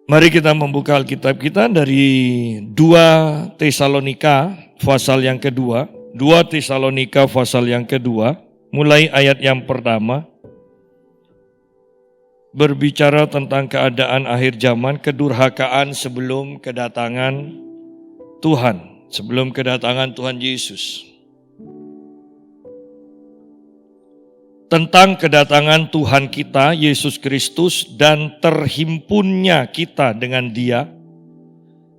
Mari kita membuka Alkitab kita dari 2 Tesalonika pasal yang kedua. 2 Tesalonika pasal yang kedua, mulai ayat yang pertama. Berbicara tentang keadaan akhir zaman, kedurhakaan sebelum kedatangan Tuhan. Sebelum kedatangan Tuhan Yesus. Tentang kedatangan Tuhan kita, Yesus Kristus, dan terhimpunnya kita dengan Dia,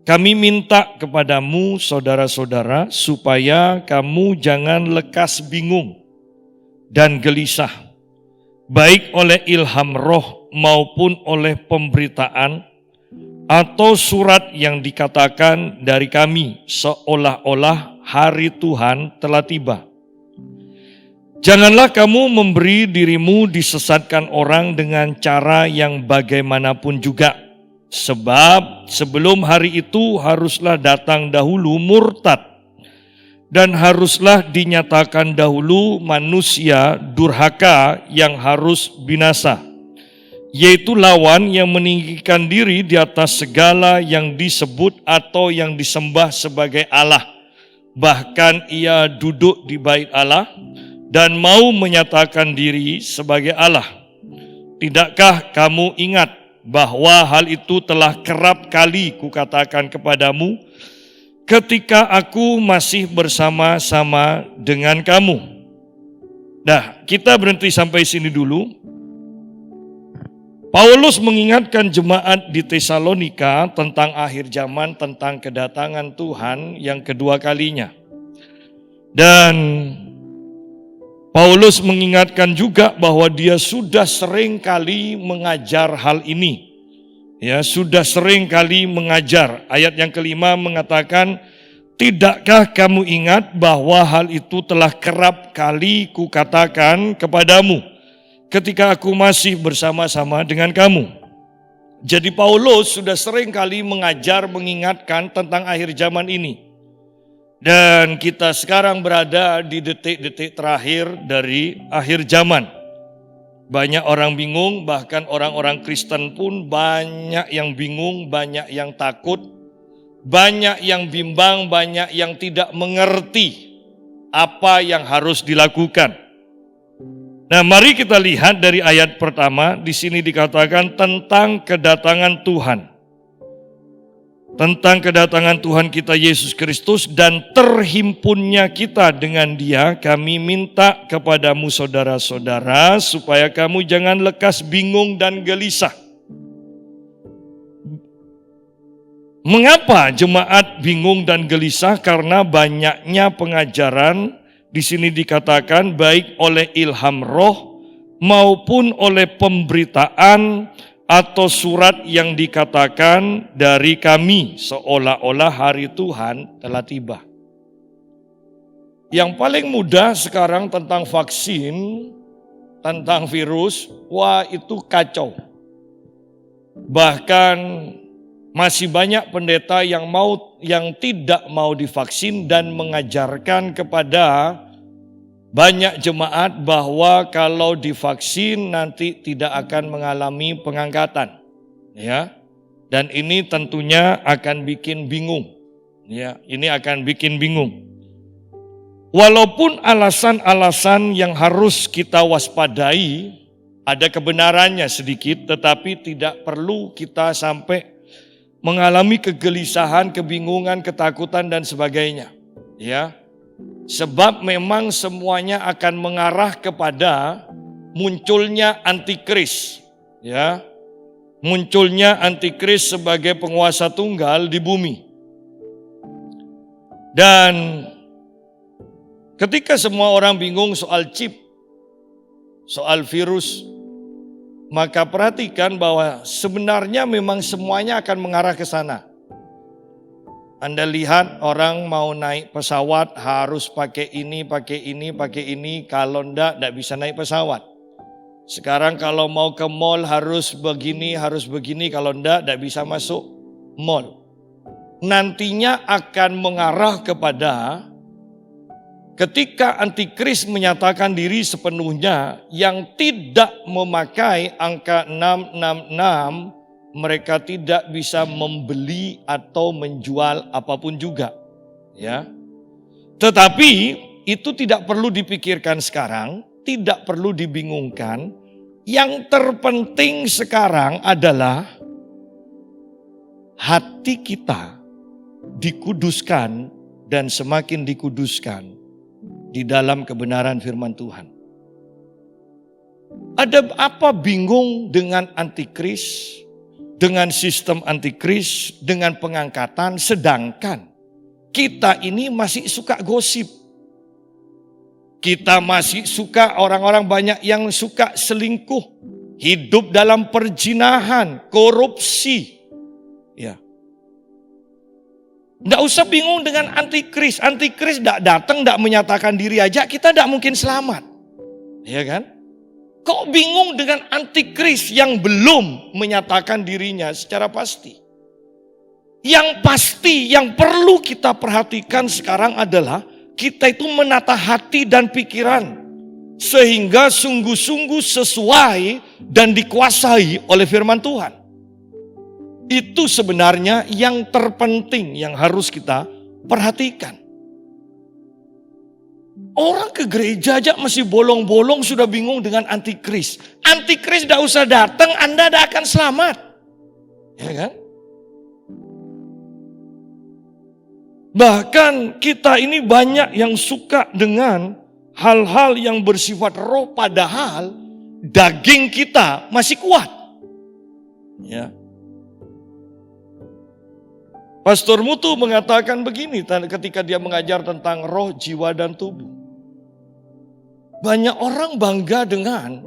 kami minta kepadamu, saudara-saudara, supaya kamu jangan lekas bingung dan gelisah, baik oleh ilham roh maupun oleh pemberitaan atau surat yang dikatakan dari kami, seolah-olah hari Tuhan telah tiba. Janganlah kamu memberi dirimu disesatkan orang dengan cara yang bagaimanapun juga. Sebab sebelum hari itu haruslah datang dahulu murtad. Dan haruslah dinyatakan dahulu manusia durhaka yang harus binasa. Yaitu lawan yang meninggikan diri di atas segala yang disebut atau yang disembah sebagai Allah. Bahkan ia duduk di bait Allah dan mau menyatakan diri sebagai Allah. Tidakkah kamu ingat bahwa hal itu telah kerap kali kukatakan kepadamu ketika aku masih bersama-sama dengan kamu? Nah, kita berhenti sampai sini dulu. Paulus mengingatkan jemaat di Tesalonika tentang akhir zaman, tentang kedatangan Tuhan yang kedua kalinya. Dan Paulus mengingatkan juga bahwa dia sudah sering kali mengajar hal ini. Ya, sudah sering kali mengajar. Ayat yang kelima mengatakan, tidakkah kamu ingat bahwa hal itu telah kerap kali kukatakan kepadamu ketika aku masih bersama-sama dengan kamu. Jadi Paulus sudah sering kali mengajar, mengingatkan tentang akhir zaman ini. Dan kita sekarang berada di detik-detik terakhir dari akhir zaman. Banyak orang bingung, bahkan orang-orang Kristen pun banyak yang bingung, banyak yang takut, banyak yang bimbang, banyak yang tidak mengerti apa yang harus dilakukan. Nah, mari kita lihat dari ayat pertama, di sini dikatakan tentang kedatangan Tuhan. Tentang kedatangan Tuhan kita Yesus Kristus dan terhimpunnya kita dengan Dia, kami minta kepadamu saudara-saudara supaya kamu jangan lekas bingung dan gelisah. Mengapa jemaat bingung dan gelisah? Karena banyaknya pengajaran, di sini dikatakan baik oleh ilham roh maupun oleh pemberitaan atau surat yang dikatakan dari kami, seolah-olah hari Tuhan telah tiba. Yang paling mudah sekarang tentang vaksin, tentang virus, wah itu kacau. Bahkan masih banyak pendeta yang tidak mau divaksin dan mengajarkan kepada banyak jemaat bahwa kalau divaksin nanti tidak akan mengalami pengangkatan, ya. Dan ini tentunya akan bikin bingung, ya. Ini akan bikin bingung. Walaupun alasan-alasan yang harus kita waspadai ada kebenarannya sedikit, tetapi tidak perlu kita sampai mengalami kegelisahan, kebingungan, ketakutan dan sebagainya, ya. Sebab memang semuanya akan mengarah kepada munculnya antikris, ya. Munculnya antikris sebagai penguasa tunggal di bumi. Dan ketika semua orang bingung soal chip, soal virus, maka perhatikan bahwa sebenarnya memang semuanya akan mengarah ke sana. Anda lihat orang mau naik pesawat harus pakai ini, kalau enggak bisa naik pesawat. Sekarang kalau mau ke mall harus begini, kalau enggak bisa masuk mall. Nantinya akan mengarah kepada ketika antikris menyatakan diri sepenuhnya yang tidak memakai angka 666 mereka tidak bisa membeli atau menjual apapun juga, ya. Tetapi itu tidak perlu dipikirkan sekarang, tidak perlu dibingungkan. Yang terpenting sekarang adalah hati kita dikuduskan dan semakin dikuduskan di dalam kebenaran firman Tuhan. Ada apa bingung dengan antikris, dengan sistem antikris, dengan pengangkatan, sedangkan kita ini masih suka gosip. Kita masih suka, orang-orang banyak yang suka selingkuh, hidup dalam perjinahan, korupsi. Ya. Tidak usah bingung dengan antikris. Antikris tidak datang, tidak menyatakan diri aja, kita tidak mungkin selamat. Ya kan? Kok bingung dengan antikris yang belum menyatakan dirinya secara pasti? Yang pasti, yang perlu kita perhatikan sekarang adalah kita itu menata hati dan pikiran sehingga sungguh-sungguh sesuai dan dikuasai oleh firman Tuhan. Itu sebenarnya yang terpenting yang harus kita perhatikan. Orang ke gereja aja masih bolong-bolong sudah bingung dengan antikris. Antikris tidak usah datang, Anda tidak akan selamat. Ya kan? Bahkan kita ini banyak yang suka dengan hal-hal yang bersifat roh, padahal daging kita masih kuat. Ya. Pastor Mutu mengatakan begini ketika dia mengajar tentang roh, jiwa, dan tubuh. Banyak orang bangga dengan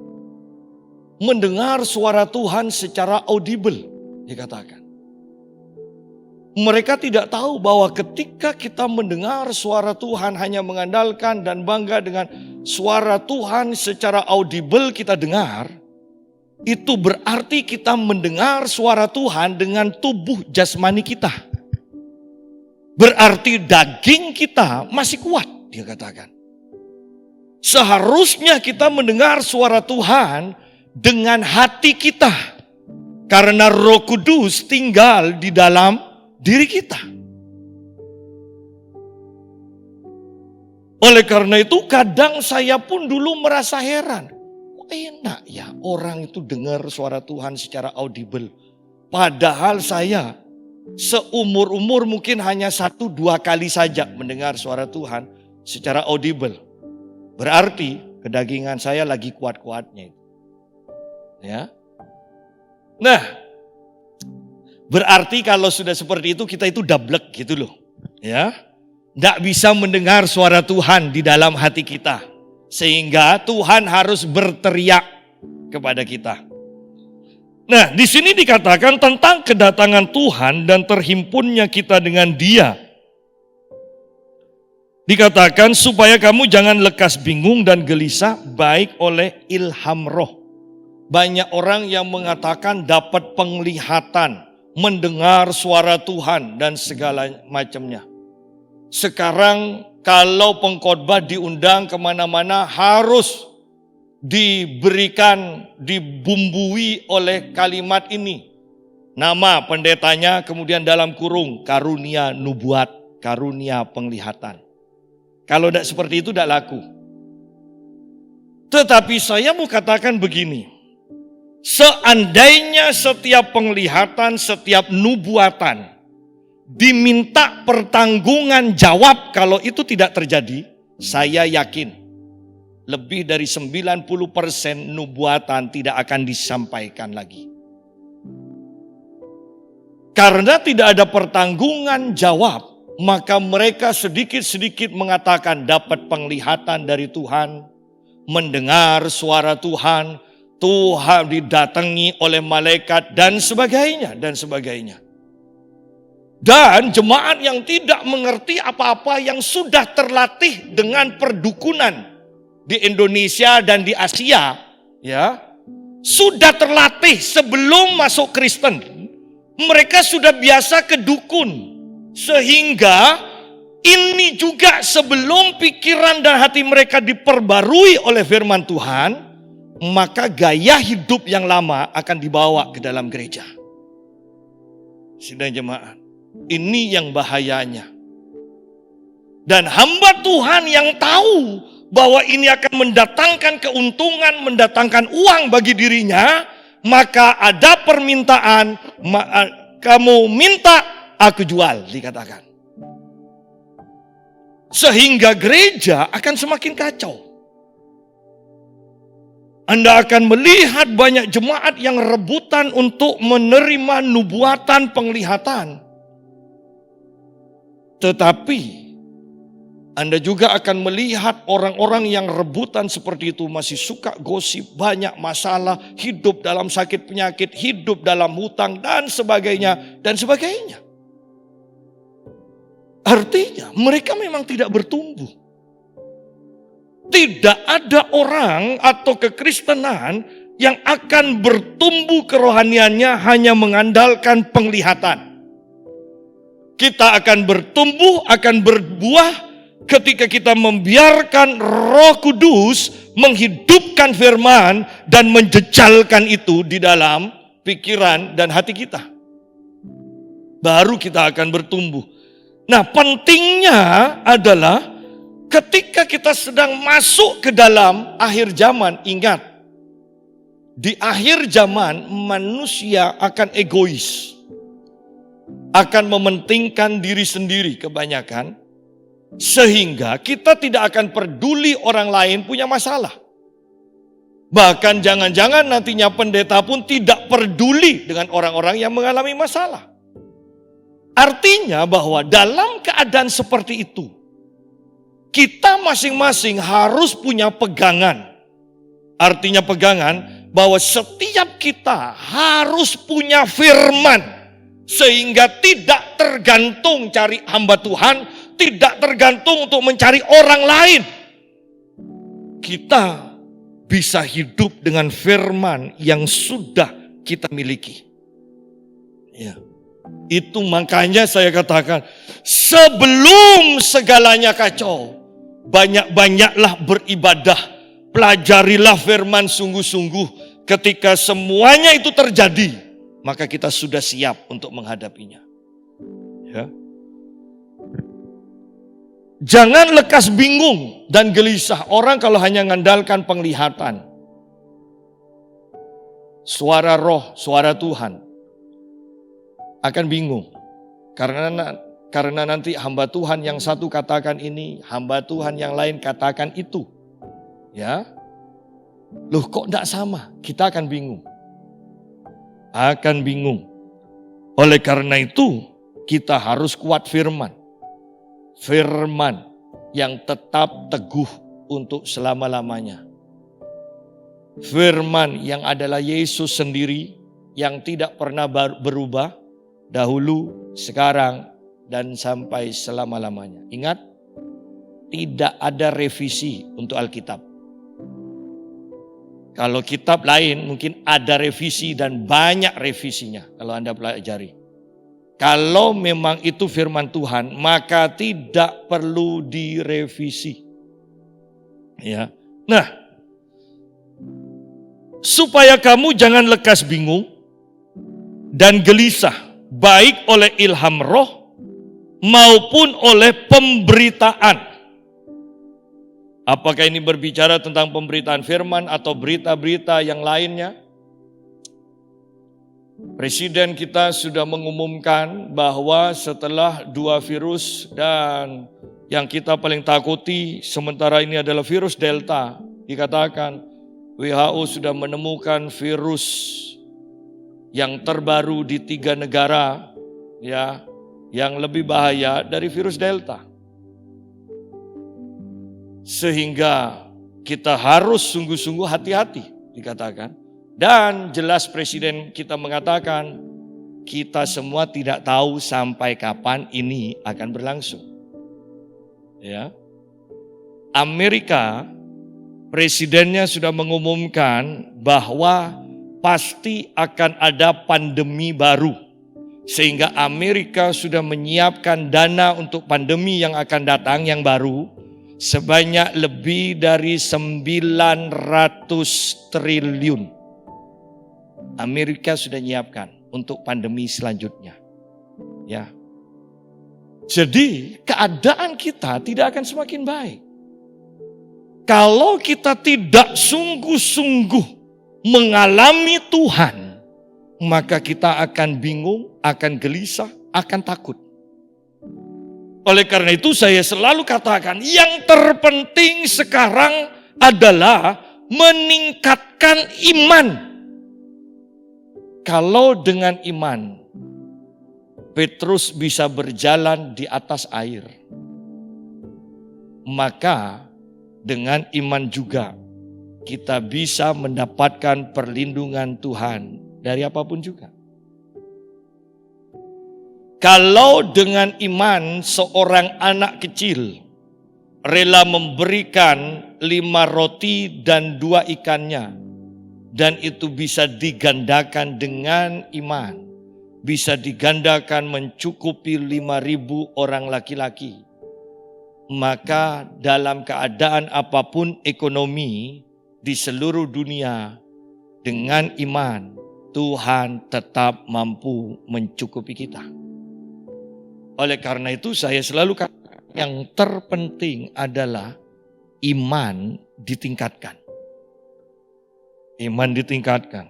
mendengar suara Tuhan secara audible, dikatakan. Mereka tidak tahu bahwa ketika kita mendengar suara Tuhan hanya mengandalkan dan bangga dengan suara Tuhan secara audible kita dengar, itu berarti kita mendengar suara Tuhan dengan tubuh jasmani kita. Berarti daging kita masih kuat, dia katakan. Seharusnya kita mendengar suara Tuhan dengan hati kita. Karena Roh Kudus tinggal di dalam diri kita. Oleh karena itu kadang saya pun dulu merasa heran. Kok enak ya orang itu dengar suara Tuhan secara audible. Padahal saya seumur-umur mungkin hanya 1-2 kali saja mendengar suara Tuhan secara audible. Berarti kedagingan saya lagi kuat-kuatnya. Ya. Nah, berarti kalau sudah seperti itu kita itu dablek gitu loh. Ya. Tidak bisa mendengar suara Tuhan di dalam hati kita. Sehingga Tuhan harus berteriak kepada kita. Nah, di sini dikatakan tentang kedatangan Tuhan dan terhimpunnya kita dengan Dia. Dikatakan supaya kamu jangan lekas bingung dan gelisah baik oleh ilham roh. Banyak orang yang mengatakan dapat penglihatan, mendengar suara Tuhan dan segala macamnya. Sekarang kalau pengkhotbah diundang kemana-mana harus diberikan, dibumbui oleh kalimat ini. Nama pendetanya kemudian dalam kurung karunia nubuat, karunia penglihatan. Kalau tidak seperti itu tidak laku. Tetapi saya mau katakan begini. Seandainya setiap penglihatan, setiap nubuatan diminta pertanggungan jawab kalau itu tidak terjadi, saya yakin lebih dari 90% nubuatan tidak akan disampaikan lagi. Karena tidak ada pertanggungan jawab, maka mereka sedikit-sedikit mengatakan dapat penglihatan dari Tuhan, mendengar suara Tuhan, Tuhan didatangi oleh malaikat dan sebagainya dan sebagainya. Dan jemaat yang tidak mengerti apa-apa yang sudah terlatih dengan perdukunan di Indonesia dan di Asia, ya, sudah terlatih sebelum masuk Kristen. Mereka sudah biasa ke dukun. Sehingga ini juga sebelum pikiran dan hati mereka diperbarui oleh firman Tuhan, maka gaya hidup yang lama akan dibawa ke dalam gereja. Sidang jemaat, ini yang bahayanya. Dan hamba Tuhan yang tahu bahwa ini akan mendatangkan keuntungan, mendatangkan uang bagi dirinya, maka ada permintaan, kamu minta, aku jual, dikatakan. Sehingga gereja akan semakin kacau. Anda akan melihat banyak jemaat yang rebutan untuk menerima nubuatan penglihatan. Tetapi Anda juga akan melihat orang-orang yang rebutan seperti itu masih suka gosip, banyak masalah, hidup dalam sakit penyakit, hidup dalam hutang dan sebagainya dan sebagainya. Artinya mereka memang tidak bertumbuh. Tidak ada orang atau kekristenan yang akan bertumbuh kerohaniannya hanya mengandalkan penglihatan. Kita akan bertumbuh, akan berbuah ketika kita membiarkan Roh Kudus menghidupkan firman dan menjejalkan itu di dalam pikiran dan hati kita. Baru kita akan bertumbuh. Nah, pentingnya adalah ketika kita sedang masuk ke dalam akhir zaman, ingat, di akhir zaman manusia akan egois, akan mementingkan diri sendiri kebanyakan, sehingga kita tidak akan peduli orang lain punya masalah. Bahkan jangan-jangan nantinya pendeta pun tidak peduli dengan orang-orang yang mengalami masalah. Artinya bahwa dalam keadaan seperti itu, kita masing-masing harus punya pegangan. Artinya pegangan bahwa setiap kita harus punya firman. Sehingga tidak tergantung cari hamba Tuhan, tidak tergantung untuk mencari orang lain. Kita bisa hidup dengan firman yang sudah kita miliki. Ya. Itu makanya saya katakan, sebelum segalanya kacau, banyak-banyaklah beribadah, pelajarilah firman sungguh-sungguh. Ketika semuanya itu terjadi, maka kita sudah siap untuk menghadapinya. Ya. Jangan lekas bingung dan gelisah orang kalau hanya mengandalkan penglihatan. Suara roh, suara Tuhan. Akan bingung. Karena nanti hamba Tuhan yang satu katakan ini, hamba Tuhan yang lain katakan itu. Ya. Loh kok tidak sama? Kita akan bingung. Akan bingung. Oleh karena itu, kita harus kuat firman. Firman yang tetap teguh untuk selama-lamanya. Firman yang adalah Yesus sendiri, yang tidak pernah berubah, dahulu, sekarang, dan sampai selama-lamanya. Ingat, tidak ada revisi untuk Alkitab. Kalau kitab lain mungkin ada revisi dan banyak revisinya kalau Anda pelajari. Kalau memang itu firman Tuhan, maka tidak perlu direvisi. Ya. Nah, supaya kamu jangan lekas bingung dan gelisah, baik oleh ilham roh maupun oleh pemberitaan. Apakah ini berbicara tentang pemberitaan firman atau berita-berita yang lainnya? Presiden kita sudah mengumumkan bahwa setelah 2 virus dan yang kita paling takuti sementara ini adalah virus Delta, dikatakan WHO sudah menemukan virus yang terbaru di 3 negara ya, yang lebih bahaya dari virus Delta. Sehingga kita harus sungguh-sungguh hati-hati, dikatakan. Dan jelas Presiden kita mengatakan, kita semua tidak tahu sampai kapan ini akan berlangsung. Ya. Amerika, presidennya sudah mengumumkan bahwa pasti akan ada pandemi baru. Sehingga Amerika sudah menyiapkan dana untuk pandemi yang akan datang yang baru. Sebanyak lebih dari 900 triliun. Amerika sudah menyiapkan untuk pandemi selanjutnya. Ya. Jadi keadaan kita tidak akan semakin baik. Kalau kita tidak sungguh-sungguh mengalami Tuhan, maka kita akan bingung, akan gelisah, akan takut. Oleh karena itu saya selalu katakan yang terpenting sekarang adalah meningkatkan iman. Kalau dengan iman, Petrus bisa berjalan di atas air. Maka dengan iman juga kita bisa mendapatkan perlindungan Tuhan dari apapun juga. Kalau dengan iman seorang anak kecil rela memberikan 5 roti dan 2 ikannya, dan itu bisa digandakan dengan iman, bisa digandakan mencukupi 5.000 orang laki-laki. Maka dalam keadaan apapun ekonomi di seluruh dunia, dengan iman Tuhan tetap mampu mencukupi kita. Oleh karena itu saya selalu katakan yang terpenting adalah iman ditingkatkan. Iman ditingkatkan.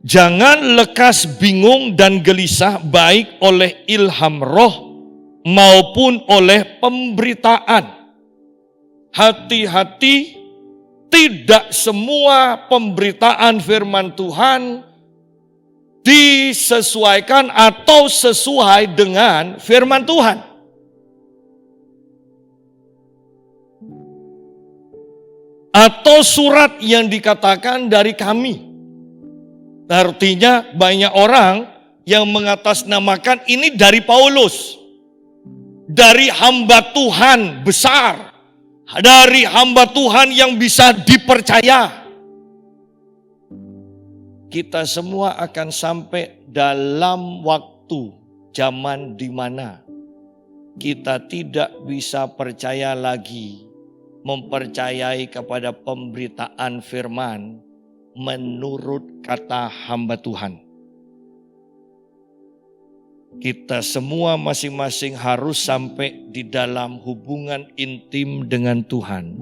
Jangan lekas bingung dan gelisah baik oleh ilham roh maupun oleh pemberitaan. Hati-hati, tidak semua pemberitaan firman Tuhan disesuaikan atau sesuai dengan firman Tuhan. Atau surat yang dikatakan dari kami. Artinya banyak orang yang mengatasnamakan ini dari Paulus. Dari hamba Tuhan besar. Dari hamba Tuhan yang bisa dipercaya. Kita semua akan sampai dalam waktu zaman di mana kita tidak bisa percaya lagi, mempercayai kepada pemberitaan firman menurut kata hamba Tuhan. Kita semua masing-masing harus sampai di dalam hubungan intim dengan Tuhan,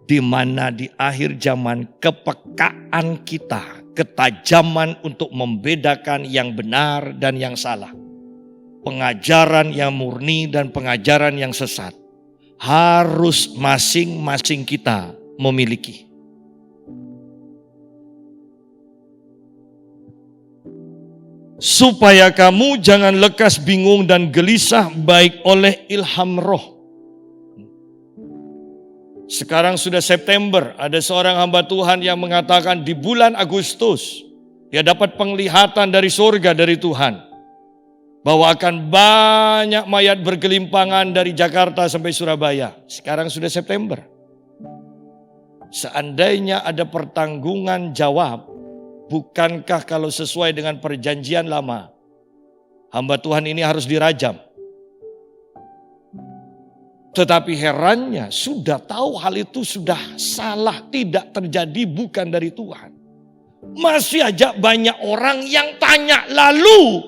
di mana di akhir zaman kepekaan kita, ketajaman untuk membedakan yang benar dan yang salah, pengajaran yang murni dan pengajaran yang sesat, harus masing-masing kita memiliki. Supaya kamu jangan lekas bingung dan gelisah baik oleh ilham roh. Sekarang sudah September, ada seorang hamba Tuhan yang mengatakan di bulan Agustus dia dapat penglihatan dari surga dari Tuhan bahwa akan banyak mayat bergelimpangan dari Jakarta sampai Surabaya. Sekarang sudah September. Seandainya ada pertanggungan jawab, bukankah kalau sesuai dengan perjanjian lama, hamba Tuhan ini harus dirajam? Tetapi herannya sudah tahu hal itu sudah salah, tidak terjadi, bukan dari Tuhan. Masih aja banyak orang yang tanya, lalu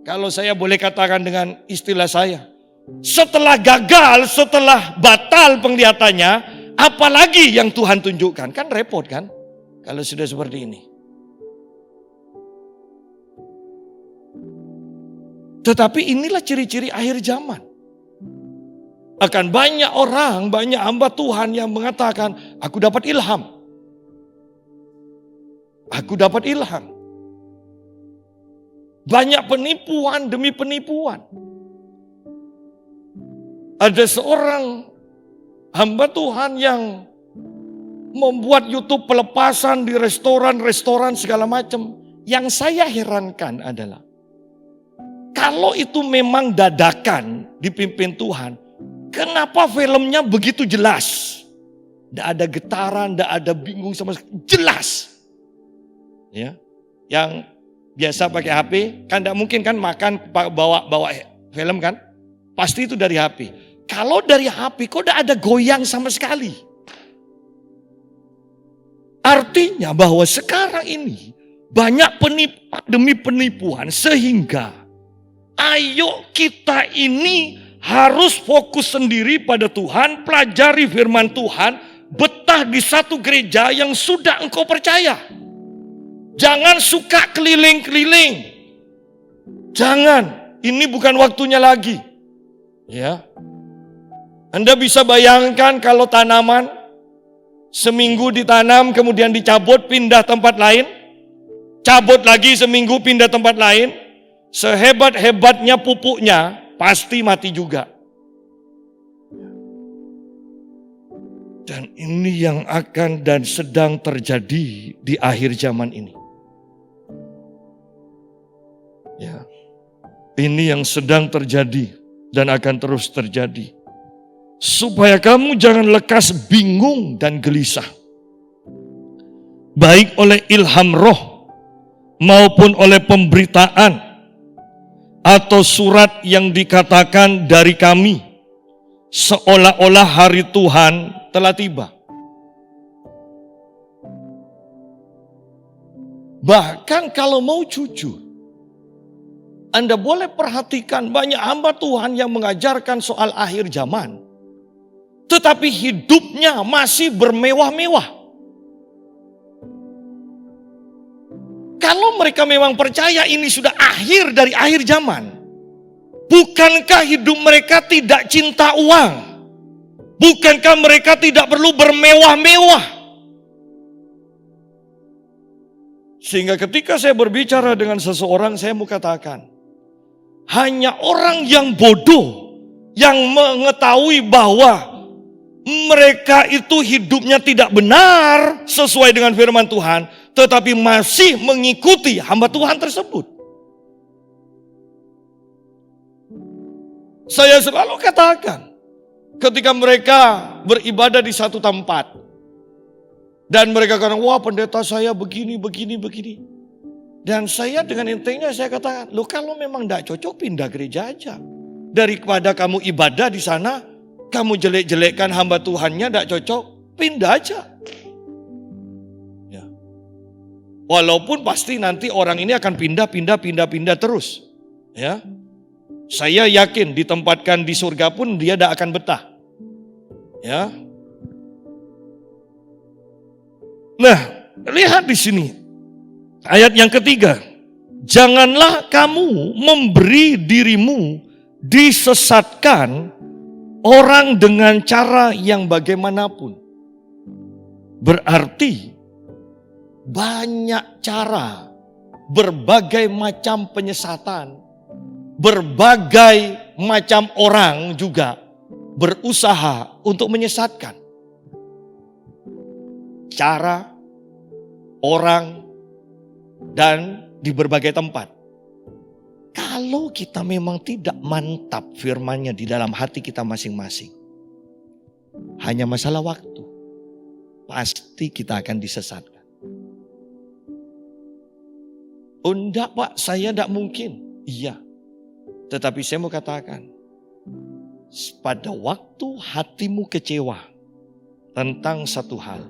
kalau saya boleh katakan dengan istilah saya, setelah gagal, setelah batal penglihatannya, apalagi yang Tuhan tunjukkan? Kan repot kan kalau sudah seperti ini. Tetapi inilah ciri-ciri akhir zaman. Akan banyak orang, banyak hamba Tuhan yang mengatakan, aku dapat ilham. Aku dapat ilham. Banyak penipuan demi penipuan. Ada seorang hamba Tuhan yang membuat YouTube pelepasan di restoran-restoran segala macam. Yang saya herankan adalah, kalau itu memang dadakan dipimpin Tuhan, kenapa filmnya begitu jelas? Tidak ada getaran, tidak ada bingung sama sekali. Jelas. Ya, yang biasa pakai HP, kan tidak mungkin kan makan bawa film kan? Pasti itu dari HP. Kalau dari HP kok tidak ada goyang sama sekali. Artinya bahwa sekarang ini Banyak penipuan demi penipuan, sehingga ayo kita ini harus fokus sendiri pada Tuhan, pelajari firman Tuhan, betah di satu gereja yang sudah engkau percaya. Jangan suka keliling-keliling. Jangan, ini bukan waktunya lagi. Ya. Anda bisa bayangkan kalau tanaman seminggu ditanam kemudian dicabut pindah tempat lain. Cabut lagi seminggu pindah tempat lain. Sehebat-hebatnya pupuknya pasti mati juga. Dan ini yang akan dan sedang terjadi di akhir zaman ini. Ya. Ini yang sedang terjadi dan akan terus terjadi. Supaya kamu jangan lekas bingung dan gelisah. Baik oleh ilham roh maupun oleh pemberitaan atau surat yang dikatakan dari kami, seolah-olah hari Tuhan telah tiba. Bahkan kalau mau jujur, Anda boleh perhatikan banyak hamba Tuhan yang mengajarkan soal akhir zaman, tetapi hidupnya masih bermewah-mewah. Kalau mereka memang percaya ini sudah akhir dari akhir zaman, bukankah hidup mereka tidak cinta uang? Bukankah mereka tidak perlu bermewah-mewah? Sehingga ketika saya berbicara dengan seseorang, saya mau katakan, hanya orang yang bodoh yang mengetahui bahwa mereka itu hidupnya tidak benar sesuai dengan firman Tuhan, tetapi masih mengikuti hamba Tuhan tersebut. Saya selalu katakan, ketika mereka beribadah di satu tempat, dan mereka katakan, wah pendeta saya begini. Dan saya dengan intinya saya katakan, loh kalau memang tidak cocok pindah gereja aja. Daripada kamu ibadah di sana, kamu jelek-jelekkan hamba Tuhannya tidak cocok, pindah aja. Ya. Walaupun pasti nanti orang ini akan pindah terus. Ya. Saya yakin ditempatkan di surga pun dia tidak akan betah. Ya. Nah, lihat di sini. Ayat yang ketiga. Janganlah kamu memberi dirimu disesatkan orang dengan cara yang bagaimanapun. Berarti banyak cara, berbagai macam penyesatan, berbagai macam orang juga berusaha untuk menyesatkan. Cara, orang, dan di berbagai tempat. Kalau kita memang tidak mantap firman-Nya di dalam hati kita masing-masing, hanya masalah waktu, pasti kita akan disesatkan. Oh enggak Pak, saya enggak mungkin. Iya, tetapi saya mau katakan, pada waktu hatimu kecewa tentang satu hal,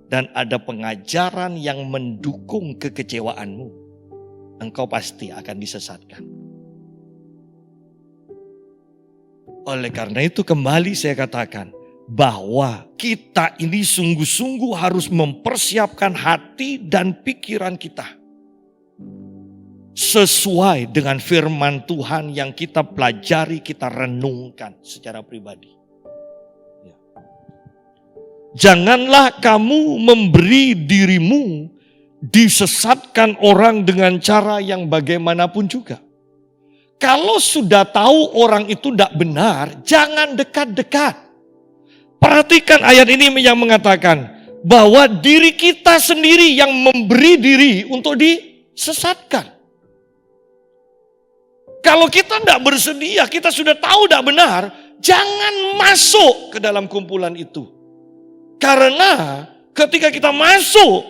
dan ada pengajaran yang mendukung kekecewaanmu, engkau pasti akan disesatkan. Oleh karena itu kembali saya katakan bahwa kita ini sungguh-sungguh harus mempersiapkan hati dan pikiran kita sesuai dengan firman Tuhan yang kita pelajari, kita renungkan secara pribadi. Janganlah kamu memberi dirimu disesatkan orang dengan cara yang bagaimanapun juga. Kalau sudah tahu orang itu tidak benar, jangan dekat-dekat. Perhatikan ayat ini yang mengatakan bahwa diri kita sendiri yang memberi diri untuk disesatkan. Kalau kita tidak bersedia, kita sudah tahu tidak benar, jangan masuk ke dalam kumpulan itu. Karena ketika kita masuk,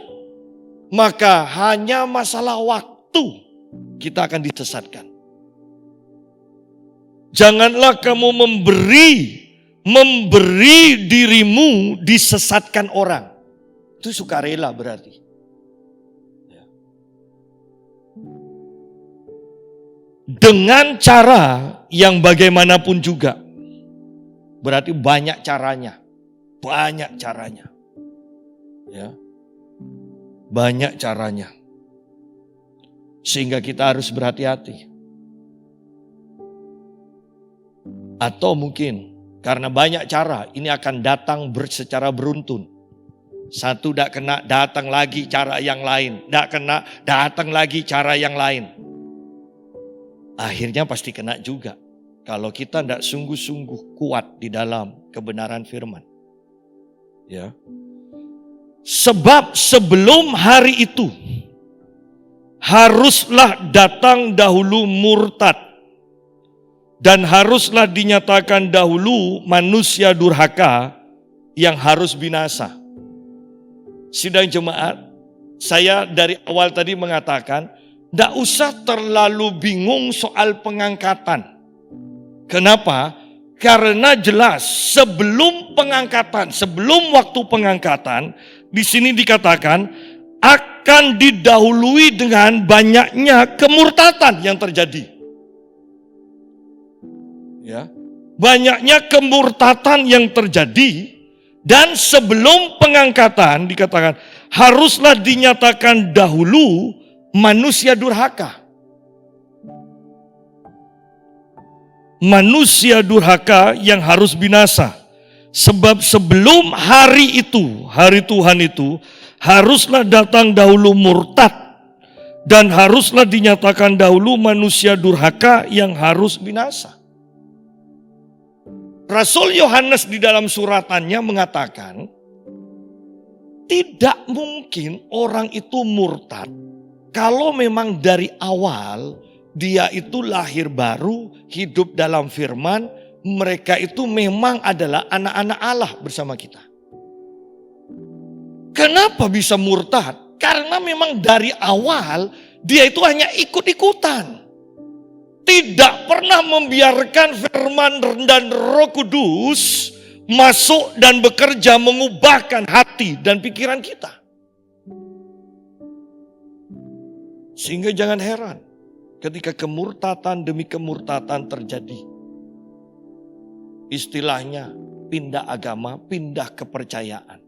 maka hanya masalah waktu kita akan disesatkan. Janganlah kamu memberi dirimu disesatkan orang. Itu sukarela berarti. dengan cara yang bagaimanapun juga. Berarti banyak caranya. Banyak caranya. Ya. Banyak caranya. Sehingga kita harus berhati-hati. Atau mungkin karena banyak cara, ini akan datang secara beruntun. Satu tidak kena, datang lagi cara yang lain. Tidak kena, datang lagi cara yang lain. Akhirnya pasti kena juga. Kalau kita tidak sungguh-sungguh kuat di dalam kebenaran firman. Ya. Sebab sebelum hari itu, haruslah datang dahulu murtad. Dan haruslah dinyatakan dahulu manusia durhaka yang harus binasa. Sidang jemaat, saya dari awal tadi mengatakan, tidak usah terlalu bingung soal pengangkatan. Kenapa? Karena jelas sebelum pengangkatan, sebelum waktu pengangkatan, di sini dikatakan akan didahului dengan banyaknya kemurtatan yang terjadi. Ya, banyaknya kemurtatan yang terjadi dan sebelum pengangkatan dikatakan haruslah dinyatakan dahulu manusia durhaka. Manusia durhaka yang harus binasa. Sebab sebelum hari itu, hari Tuhan itu, haruslah datang dahulu murtad dan haruslah dinyatakan dahulu manusia durhaka yang harus binasa. Rasul Yohanes di dalam suratannya mengatakan, tidak mungkin orang itu murtad kalau memang dari awal dia itu lahir baru, hidup dalam firman, mereka itu memang adalah anak-anak Allah bersama kita. Kenapa bisa murtad? Karena memang dari awal dia itu hanya ikut-ikutan. Tidak pernah membiarkan firman dan Roh Kudus masuk dan bekerja mengubahkan hati dan pikiran kita. Sehingga jangan heran ketika kemurtatan demi kemurtatan terjadi. Istilahnya pindah agama, pindah kepercayaan.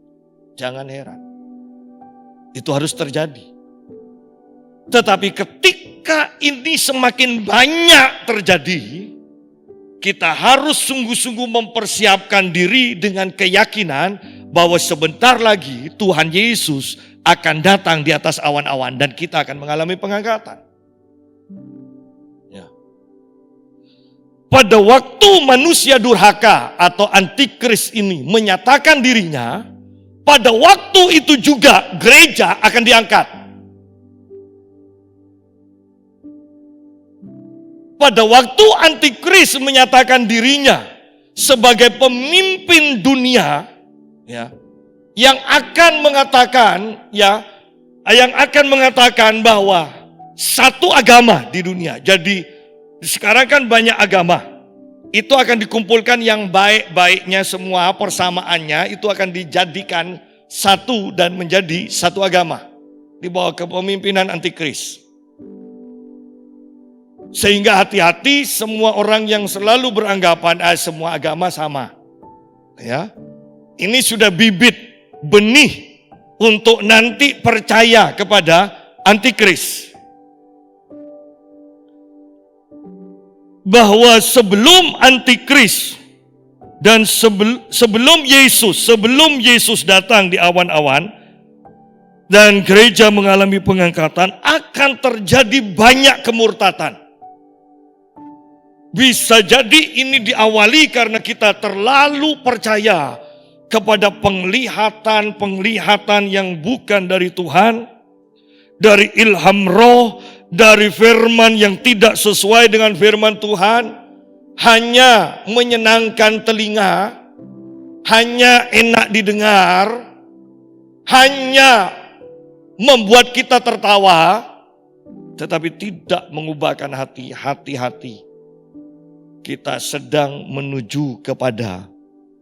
Jangan heran. Itu harus terjadi. Tetapi ketika ini semakin banyak terjadi, kita harus sungguh-sungguh mempersiapkan diri dengan keyakinan bahwa sebentar lagi Tuhan Yesus akan datang di atas awan-awan dan kita akan mengalami pengangkatan. Ya. Pada waktu manusia durhaka atau antikris ini menyatakan dirinya, pada waktu itu juga gereja akan diangkat. Pada waktu antikris menyatakan dirinya sebagai pemimpin dunia, ya, yang akan mengatakan bahwa satu agama di dunia. Jadi sekarang kan banyak agama. Itu akan dikumpulkan yang baik-baiknya semua, persamaannya itu akan dijadikan satu dan menjadi satu agama di bawah kepemimpinan antikris. Sehingga hati-hati semua orang yang selalu beranggapan semua agama sama. Ya. Ini sudah bibit benih untuk nanti percaya kepada antikris. Bahwa sebelum antikris dan sebelum Yesus datang di awan-awan dan gereja mengalami pengangkatan, akan terjadi banyak kemurtatan. Bisa jadi ini diawali karena kita terlalu percaya kepada penglihatan yang bukan dari Tuhan, dari ilham roh, dari firman yang tidak sesuai dengan firman Tuhan, hanya menyenangkan telinga, hanya enak didengar, hanya membuat kita tertawa, tetapi tidak mengubahkan hati. Hati-hati. Kita sedang menuju kepada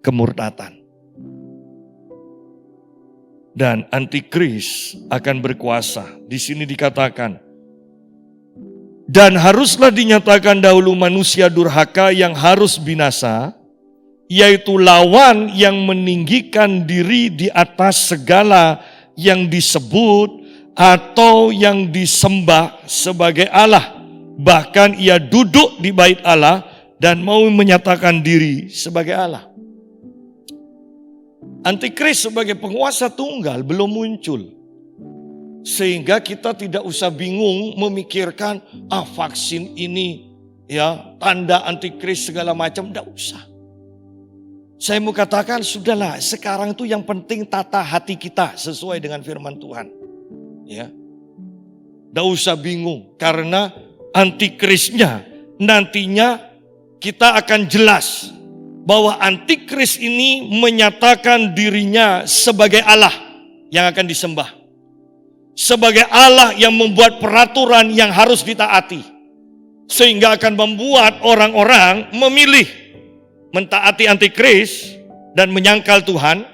kemurtatan. Dan antikris akan berkuasa. Di sini dikatakan, Dan haruslah dinyatakan dahulu manusia durhaka yang harus binasa, yaitu lawan yang meninggikan diri di atas segala yang disebut atau yang disembah sebagai Allah. Bahkan ia duduk di bait Allah dan mau menyatakan diri sebagai Allah. Antikris sebagai penguasa tunggal belum muncul. Sehingga kita tidak usah bingung memikirkan vaksin ini tanda antikris segala macam, tidak usah. Saya mau katakan sudahlah, sekarang itu yang penting tata hati kita sesuai dengan firman Tuhan. Ya. Tidak usah bingung karena antikrisnya nantinya kita akan jelas bahwa antikris ini menyatakan dirinya sebagai Allah yang akan disembah. Sebagai Allah yang membuat peraturan yang harus ditaati. Sehingga akan membuat orang-orang memilih mentaati antikris dan menyangkal Tuhan.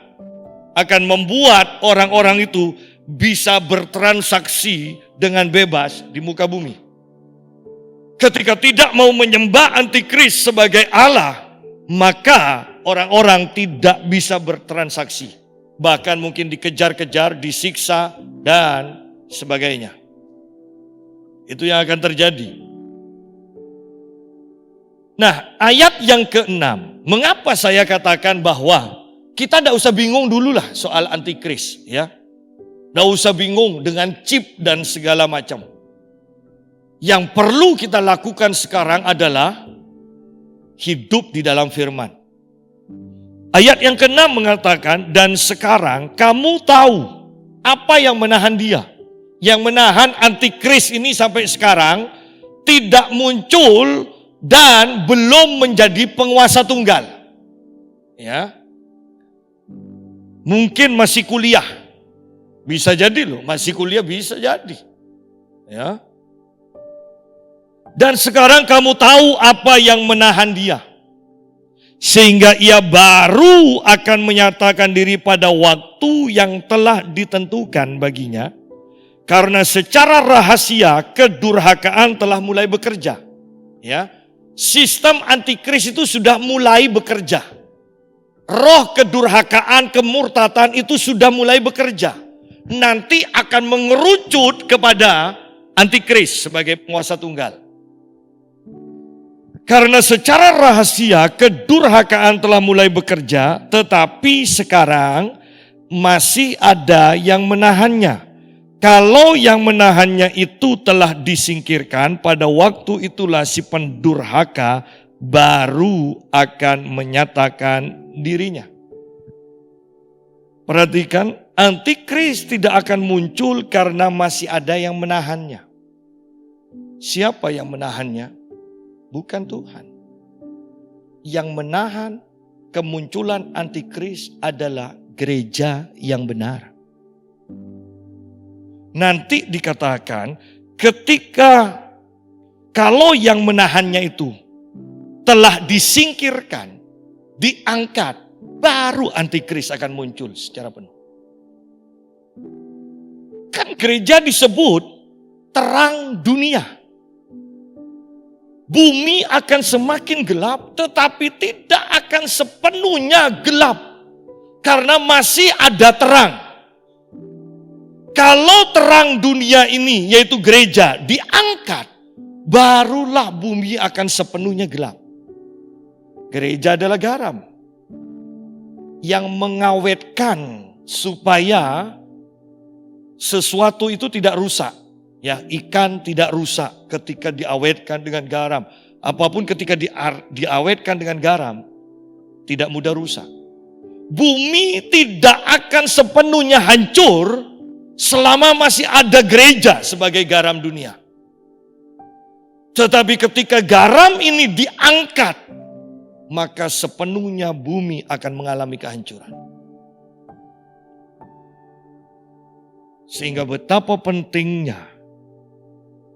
Akan membuat orang-orang itu bisa bertransaksi dengan bebas di muka bumi. Ketika tidak mau menyembah antikris sebagai Allah, maka orang-orang tidak bisa bertransaksi. Bahkan mungkin dikejar-kejar, disiksa, dan sebagainya. Itu yang akan terjadi. Nah, ayat yang ke-6. Mengapa saya katakan bahwa kita tidak usah bingung dulu lah soal antikris. Ya, tidak usah bingung dengan chip dan segala macam. Yang perlu kita lakukan sekarang adalah hidup di dalam firman. Ayat yang ke-6 mengatakan, dan sekarang kamu tahu apa yang menahan dia. Yang menahan antikris ini sampai sekarang tidak muncul dan belum menjadi penguasa tunggal. Ya. Mungkin masih kuliah. Bisa jadi loh, masih kuliah bisa jadi. Ya. Dan sekarang kamu tahu apa yang menahan dia. Sehingga ia baru akan menyatakan diri pada waktu yang telah ditentukan baginya. Karena secara rahasia kedurhakaan telah mulai bekerja. Ya, sistem antikris itu sudah mulai bekerja. Roh kedurhakaan, kemurtatan itu sudah mulai bekerja. Nanti akan mengerucut kepada antikris sebagai penguasa tunggal. Karena secara rahasia kedurhakaan telah mulai bekerja, tetapi sekarang masih ada yang menahannya. Kalau yang menahannya itu telah disingkirkan, pada waktu itulah si pendurhaka baru akan menyatakan dirinya. Perhatikan, antikris tidak akan muncul karena masih ada yang menahannya. Siapa yang menahannya? Bukan Tuhan. Yang menahan kemunculan antikris adalah gereja yang benar. Nanti dikatakan ketika kalau yang menahannya itu telah disingkirkan, diangkat, baru antikris akan muncul secara penuh. Kan gereja disebut terang dunia. Bumi akan semakin gelap, tetapi tidak akan sepenuhnya gelap. Karena masih ada terang. Kalau terang dunia ini, yaitu gereja, diangkat, barulah bumi akan sepenuhnya gelap. Gereja adalah garam yang mengawetkan supaya sesuatu itu tidak rusak. Ya, ikan tidak rusak ketika diawetkan dengan garam. Apapun ketika diawetkan dengan garam, tidak mudah rusak. Bumi tidak akan sepenuhnya hancur selama masih ada gereja sebagai garam dunia. Tetapi ketika garam ini diangkat, maka sepenuhnya bumi akan mengalami kehancuran. Sehingga betapa pentingnya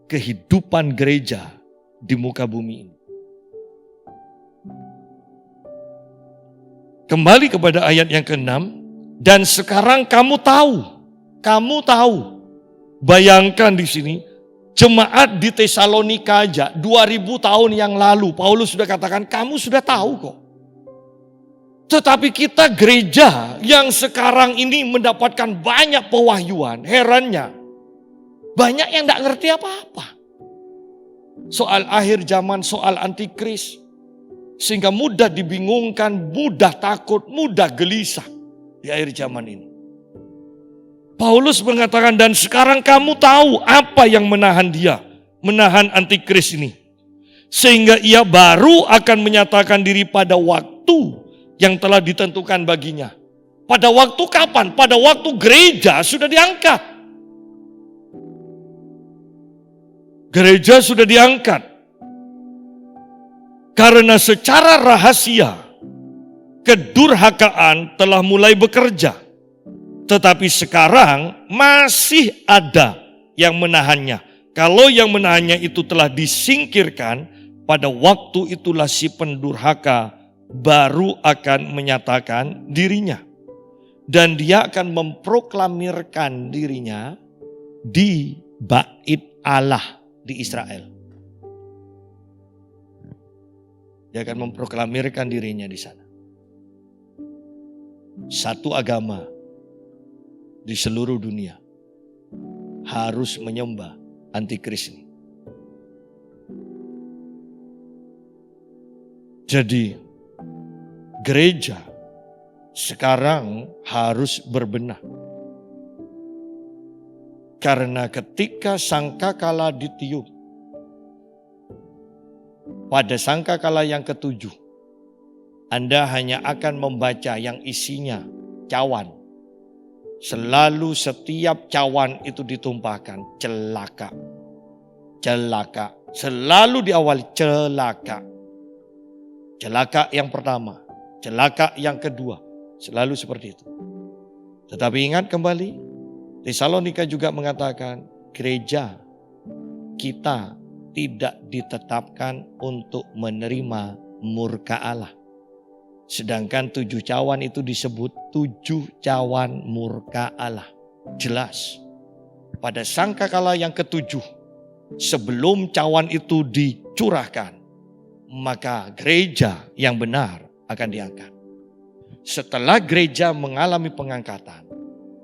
kehidupan gereja di muka bumi ini. Kembali kepada ayat yang ke-6. Dan sekarang kamu tahu. Bayangkan di sini, Jemaat di Tesalonika aja 2000 tahun yang lalu Paulus sudah katakan kamu sudah tahu kok. Tetapi kita gereja yang sekarang ini mendapatkan banyak pewahyuan, herannya banyak yang tidak ngerti apa-apa. Soal akhir zaman, soal antikris. Sehingga mudah dibingungkan, mudah takut, mudah gelisah di akhir zaman ini. Paulus mengatakan, dan sekarang kamu tahu apa yang menahan dia, menahan antikris ini. Sehingga ia baru akan menyatakan diri pada waktu yang telah ditentukan baginya. Pada waktu kapan? Pada waktu gereja sudah diangkat. Gereja sudah diangkat. Karena secara rahasia, kedurhakaan telah mulai bekerja. Tetapi sekarang masih ada yang menahannya. Kalau yang menahannya itu telah disingkirkan, pada waktu itulah si pendurhaka baru akan menyatakan dirinya. Dan dia akan memproklamirkan dirinya di bait Allah di Israel. Dia akan memproklamirkan dirinya di sana. Satu agama di seluruh dunia harus menyembah antikris ini. Jadi gereja sekarang harus berbenah. Karena ketika sangkakala ditiup, pada sangkakala yang ke-7, Anda hanya akan membaca yang isinya cawan. Selalu setiap cawan itu ditumpahkan celaka. Celaka. Selalu diawali celaka. Celaka yang pertama. Celaka yang kedua. Selalu seperti itu. Tetapi ingat kembali. Tesalonika juga mengatakan. Gereja kita tidak ditetapkan untuk menerima murka Allah. Sedangkan 7 cawan itu disebut 7 cawan murka Allah. Jelas. Pada sangkakala yang ke-7, sebelum cawan itu dicurahkan, maka gereja yang benar akan diangkat. Setelah gereja mengalami pengangkatan,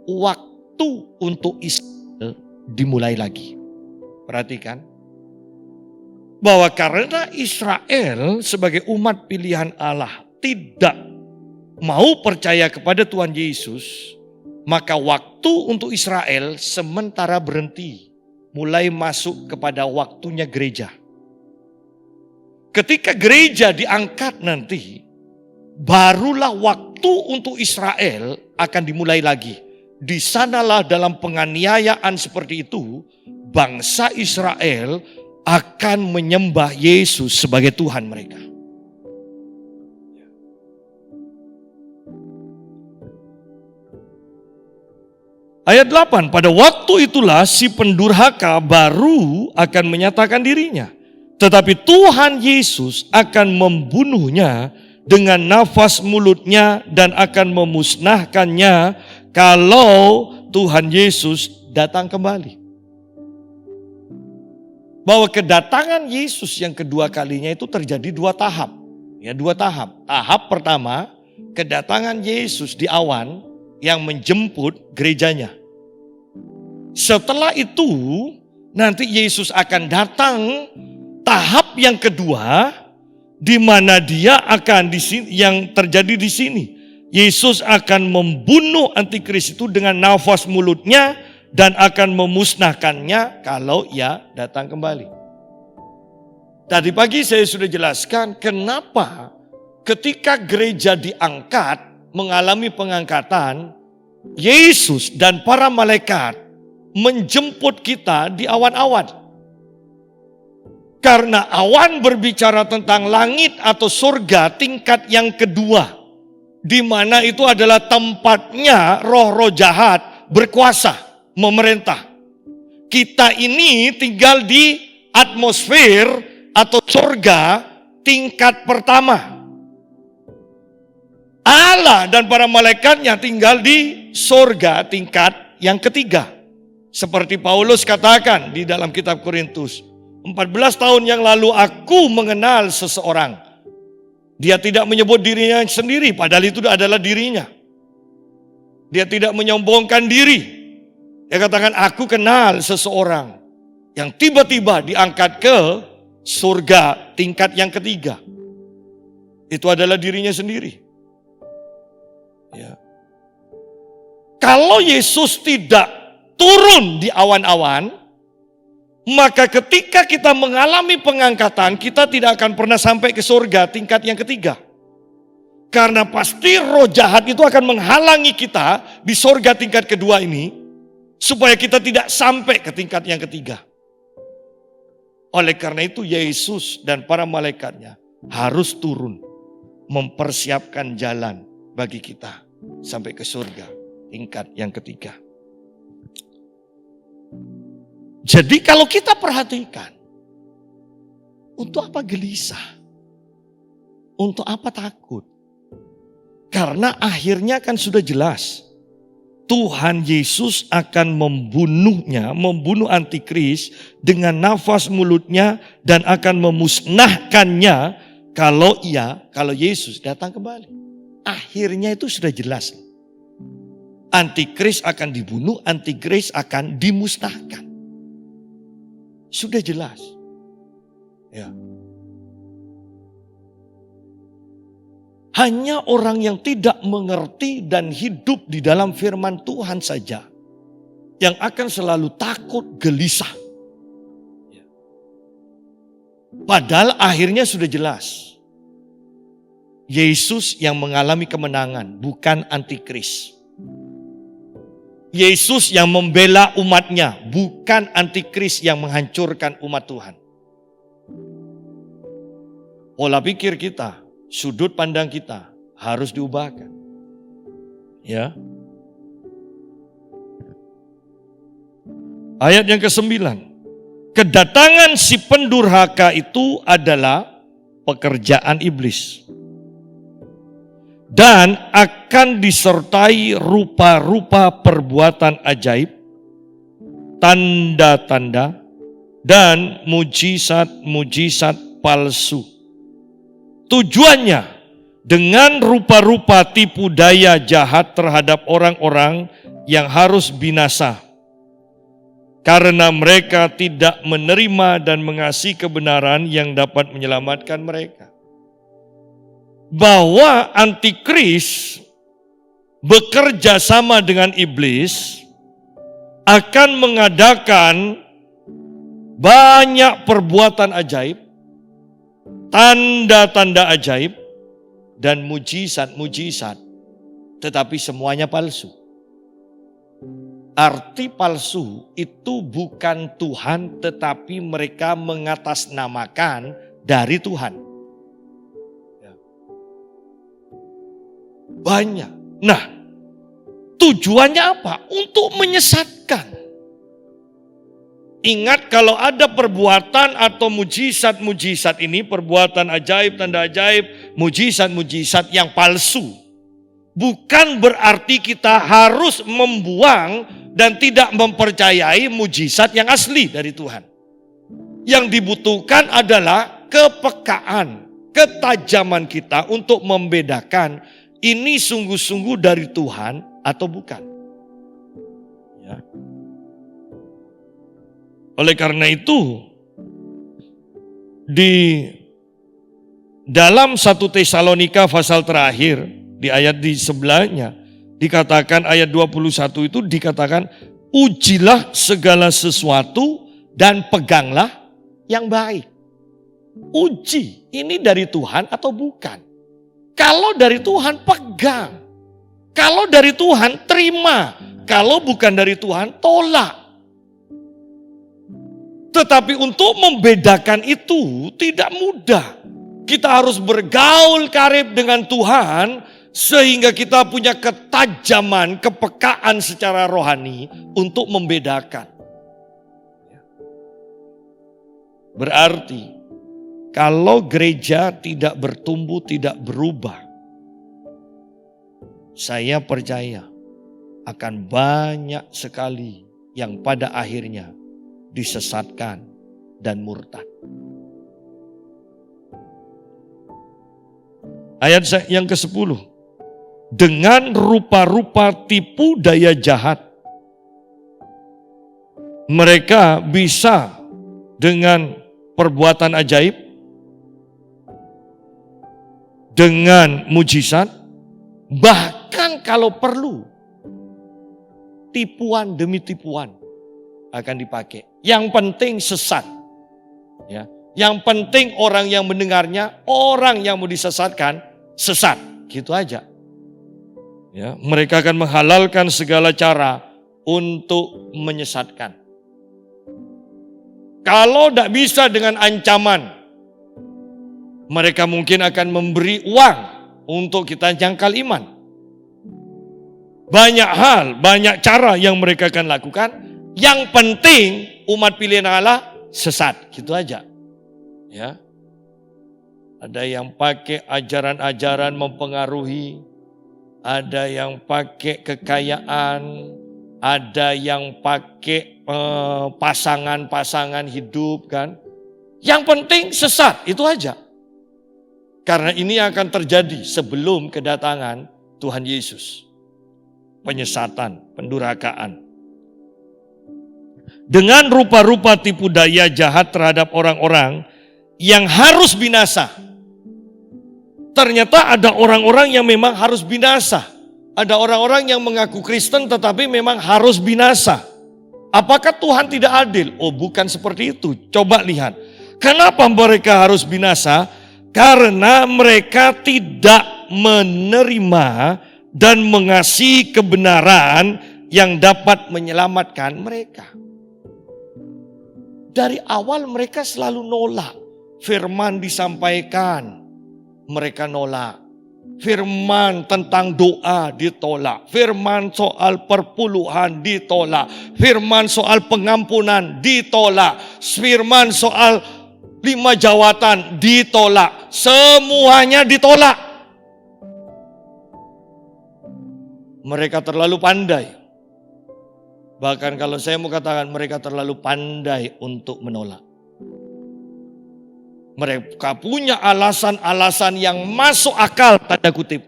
waktu untuk Israel dimulai lagi. Perhatikan. Bahwa karena Israel sebagai umat pilihan Allah tidak mau percaya kepada Tuhan Yesus, maka waktu untuk Israel sementara berhenti, mulai masuk kepada waktunya gereja. Ketika gereja diangkat nanti, barulah waktu untuk Israel akan dimulai lagi. Di sanalah dalam penganiayaan seperti itu, bangsa Israel akan menyembah Yesus sebagai Tuhan mereka. Ayat 8, pada waktu itulah si pendurhaka baru akan menyatakan dirinya. Tetapi Tuhan Yesus akan membunuhnya dengan nafas mulutnya dan akan memusnahkannya kalau Tuhan Yesus datang kembali. Bahwa kedatangan Yesus yang kedua kalinya itu terjadi 2 tahap. Ya, 2 tahap. Tahap pertama, kedatangan Yesus di awan yang menjemput gerejanya. Setelah itu, nanti Yesus akan datang tahap yang kedua, di mana dia akan di sini, yang terjadi di sini. Yesus akan membunuh antikris itu dengan nafas mulutnya dan akan memusnahkannya kalau ia datang kembali. Tadi pagi saya sudah jelaskan kenapa ketika gereja diangkat, mengalami pengangkatan, Yesus dan para malaikat menjemput kita di awan-awan. Karena awan berbicara tentang langit atau surga tingkat yang kedua. Di mana itu adalah tempatnya roh-roh jahat berkuasa, memerintah. Kita ini tinggal di atmosfer atau surga tingkat pertama. Allah dan para malaikatnya tinggal di surga tingkat yang ketiga. Seperti Paulus katakan di dalam kitab Korintus, 14 tahun yang lalu aku mengenal seseorang. Dia tidak menyebut dirinya sendiri, padahal itu adalah dirinya. Dia tidak menyombongkan diri. Dia katakan, aku kenal seseorang yang tiba-tiba diangkat ke surga tingkat yang ketiga. Itu adalah dirinya sendiri. Ya. Kalau Yesus tidak turun di awan-awan, maka ketika kita mengalami pengangkatan, kita tidak akan pernah sampai ke surga tingkat yang ketiga. Karena pasti roh jahat itu akan menghalangi kita di surga tingkat kedua ini, supaya kita tidak sampai ke tingkat yang ketiga. Oleh karena itu Yesus dan para malaikatnya harus turun, mempersiapkan jalan bagi kita sampai ke surga tingkat yang ketiga. Jadi kalau kita perhatikan, untuk apa gelisah? Untuk apa takut? Karena akhirnya kan sudah jelas. Tuhan Yesus akan membunuh antikris dengan nafas mulutnya dan akan memusnahkannya kalau Yesus datang kembali. Akhirnya itu sudah jelas. Antikris akan dibunuh, antikris akan dimusnahkan. Sudah jelas. Ya. Hanya orang yang tidak mengerti dan hidup di dalam firman Tuhan saja yang akan selalu takut, gelisah. Padahal akhirnya sudah jelas. Yesus yang mengalami kemenangan, bukan antikris. Yesus yang membela umatnya, bukan antikris yang menghancurkan umat Tuhan. Pola pikir kita, sudut pandang kita harus diubahkan. Ya. Ayat yang ke-9. Kedatangan si pendurhaka itu adalah pekerjaan iblis. Dan akan disertai rupa-rupa perbuatan ajaib, tanda-tanda, dan mujizat-mujizat palsu. Tujuannya dengan rupa-rupa tipu daya jahat terhadap orang-orang yang harus binasa. Karena mereka tidak menerima dan mengasihi kebenaran yang dapat menyelamatkan mereka. Bahwa antikris bekerja sama dengan iblis akan mengadakan banyak perbuatan ajaib, tanda-tanda ajaib, dan mujizat-mujizat, tetapi semuanya palsu. Arti palsu itu bukan Tuhan, tetapi mereka mengatasnamakan dari Tuhan. Banyak. Nah, tujuannya apa? Untuk menyesatkan. Ingat, kalau ada perbuatan atau mujizat-mujizat ini, perbuatan ajaib, tanda ajaib, mujizat-mujizat yang palsu, bukan berarti kita harus membuang dan tidak mempercayai mujizat yang asli dari Tuhan. Yang dibutuhkan adalah kepekaan, ketajaman kita untuk membedakan ini sungguh-sungguh dari Tuhan atau bukan. Ya. Oleh karena itu, di dalam 1 Tesalonika pasal terakhir, di ayat di sebelahnya, dikatakan ayat 21 itu dikatakan, ujilah segala sesuatu dan peganglah yang baik. Uji, ini dari Tuhan atau bukan? Kalau dari Tuhan, pegang. Kalau dari Tuhan, terima. Kalau bukan dari Tuhan, tolak. Tetapi untuk membedakan itu tidak mudah. Kita harus bergaul karib dengan Tuhan sehingga kita punya ketajaman, kepekaan secara rohani untuk membedakan. Berarti kalau gereja tidak bertumbuh, tidak berubah, saya percaya akan banyak sekali yang pada akhirnya disesatkan dan murtad. Ayat yang ke-10. Dengan rupa-rupa tipu daya jahat, mereka bisa dengan perbuatan ajaib, dengan mujizat, bahkan kalau perlu, tipuan demi tipuan akan dipakai. Yang penting sesat. Ya. Yang penting orang yang mendengarnya, orang yang mau disesatkan, sesat. Gitu aja. Ya, mereka akan menghalalkan segala cara untuk menyesatkan. Kalau tidak bisa dengan ancaman, mereka mungkin akan memberi uang untuk kita jangkal iman. Banyak hal, banyak cara yang mereka akan lakukan. Yang penting umat pilihan Allah sesat, gitu aja. Ya. Ada yang pakai ajaran-ajaran mempengaruhi. Ada yang pakai kekayaan, ada yang pakai pasangan-pasangan hidup kan. Yang penting sesat, itu aja. Karena ini akan terjadi sebelum kedatangan Tuhan Yesus. Penyesatan, pendurhakaan. Dengan rupa-rupa tipu daya jahat terhadap orang-orang yang harus binasa. Ternyata ada orang-orang yang memang harus binasa. Ada orang-orang yang mengaku Kristen tetapi memang harus binasa. Apakah Tuhan tidak adil? Oh, bukan seperti itu. Coba lihat. Kenapa mereka harus binasa? Karena mereka tidak menerima dan mengasihi kebenaran yang dapat menyelamatkan mereka. Dari awal mereka selalu nolak. Firman disampaikan. Mereka nolak. Firman tentang doa ditolak. Firman soal perpuluhan ditolak. Firman soal pengampunan ditolak. Firman soal 5 jawatan ditolak. Semuanya ditolak. Mereka terlalu pandai. Bahkan kalau saya mau katakan mereka terlalu pandai untuk menolak. Mereka punya alasan-alasan yang masuk akal, tanda kutip.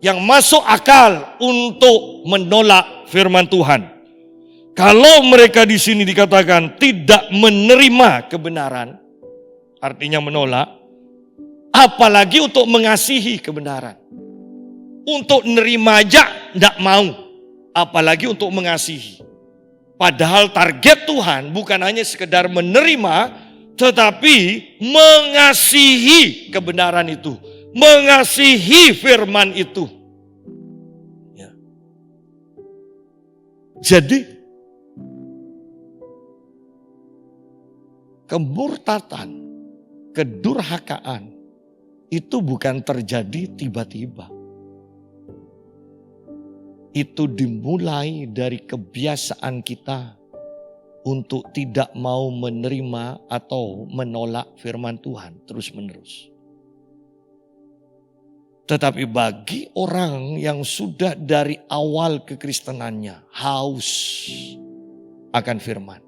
Yang masuk akal untuk menolak firman Tuhan. Kalau mereka di sini dikatakan tidak menerima kebenaran, artinya menolak, apalagi untuk mengasihi kebenaran. Untuk nerima aja tidak mau, apalagi untuk mengasihi. Padahal target Tuhan bukan hanya sekedar menerima, tetapi mengasihi kebenaran itu. Mengasihi firman itu. Ya. Jadi, kemurtatan, kedurhakaan, itu bukan terjadi tiba-tiba. Itu dimulai dari kebiasaan kita untuk tidak mau menerima atau menolak firman Tuhan terus-menerus. Tetapi bagi orang yang sudah dari awal kekristenannya haus akan firman,